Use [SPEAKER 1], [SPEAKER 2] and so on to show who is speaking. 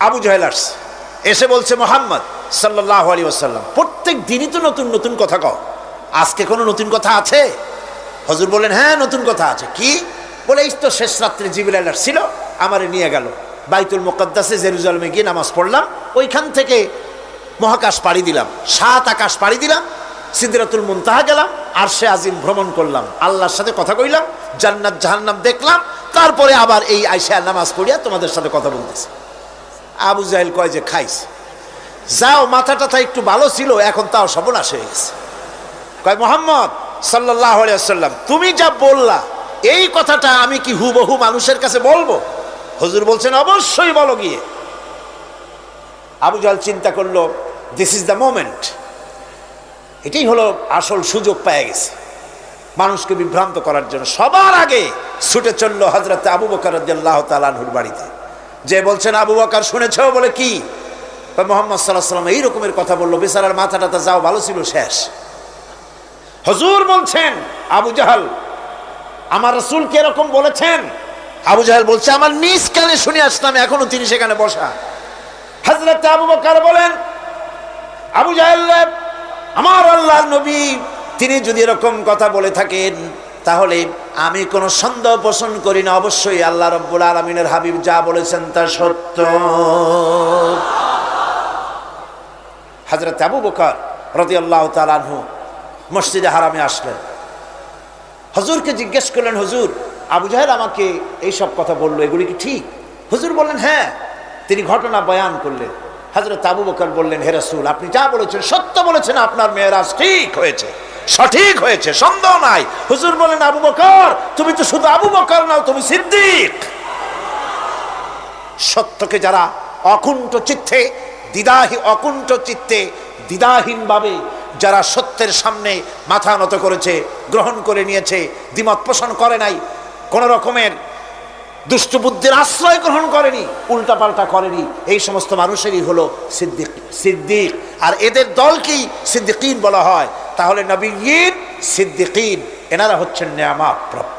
[SPEAKER 1] আবু জাহেল আসছে, এসে বলছে মুহাম্মদ সাল্লাল্লাহু আলাইহি ওয়াসাল্লাম প্রত্যেক দিনই তো নতুন নতুন কথা কও, আজকে কোনো নতুন কথা আছে? হুজুর বললেন হ্যাঁ নতুন কথা আছে। কি? বলে এই তো শেষ রাত্রে জিবরাইল আসছিল, আমারে নিয়ে গেল বাইতুল মুকাদ্দাসে জেরুজালেমে গিয়ে নামাজ পড়লাম, ওইখান থেকে মহাকাশ পাড়ি দিলাম, 7 আকাশ পাড়ি দিলাম, সিদরাতুল মুনতাহা গেলাম, আরশে আজিম ভ্রমণ করলাম, আল্লাহর সাথে কথা কইলাম, জান্নাত জাহান্নাম দেখলাম, তারপরে আবার এই আইসা নামাজ পড়িয়া তোমাদের সাথে কথা বলতেছি। আবু জাহেল কয় যে খাইস, যাও মাথাটা একটু ভালো ছিল, এখন তাও সর্বনাশ হয়ে গেছে। কয় মুহাম্মদ সাল্লাল্লাহু আলাইহি ওয়াসাল্লাম তুমি যা বললা এই কথাটা আমি কি হুবহু মানুষের কাছে বলবো? হুজুর বলছেন অবশ্যই বলো গিয়ে। আবু জাহেল চিন্তা করলো দিস ইজ দ্য মোমেন্ট, এটাই হলো আসল সুযোগ পেয়ে গেছে মানুষকে বিভ্রান্ত করার জন্য। সবার আগে ছুটে চললো হযরত আবু বকর রাদিয়াল্লাহু তাআলা আনহুর বাড়িতে, যে বলছেন আবু বকর শুনেছো? বলে কি? মুহাম্মদ সাল্লাল্লাহু আলাইহি ওয়াসাল্লাম এইরকমের কথা বললো, বেচারার মাথাটা যাও ভালো ছিল শেষ। হুজুর বলছেন আবু জাহেল আমার রাসূল কি এরকম বলেছেন? আবু জাহেল বলছে আমার নিজ কানে শুনে আসলাম, এখনো তিনি সেখানে বসা। হযরত আবু বকর বলেন আবু জাহেল আমার আল্লাহর নবী তিনি যদি এরকম কথা বলে থাকেন তাহলে আমি কোনো সন্দেহ পোষণ করি না, অবশ্যই আল্লাহ রাব্বুল আলামিনের হাবিব যা বলেছেন তা সত্য। হযরত আবু বকর রাদিয়াল্লাহু তাআলা আনহু মসজিদে হারামে আসলেন, হুজুরকে জিজ্ঞেস করলেন হুজুর আবু জাহেল আমাকে এই সব কথা বললো, এগুলি কি ঠিক? হুজুর বললেন হ্যাঁ। তিনি ঘটনা বয়ান করলেন। হযরত আবু বকর বললেন হে রাসূল আপনি যা বলেছেন সত্য বলেছেন, আপনার মেরাজ ঠিক হয়েছে, সঠিক হয়েছে, সন্দেহ নাই। হুজুর বলেন আবু বকর তুমি তো শুধু আবু বকর নাও, তুমি সিদ্দিক। সত্যকে যারা অকুণ্ঠ চিত্তে দ্বিধাহীন ভাবে যারা সত্যের সামনে মাথা নত করেছে, গ্রহণ করে নিয়েছে, দ্বিমত পোষণ করে নাই, কোন রকমের দুষ্ট বুদ্ধির আশ্রয় গ্রহণ করেনি, উল্টাপাল্টা করেনি, এই সমস্ত মানুষেরই হলো সিদ্দিক। আর এদের দলকেই সিদ্দিকিন বলা হয়। তাহলে নবিয়্যিন সিদ্দিকিন এনারা হচ্ছেন নেয়ামত প্রাপ্ত।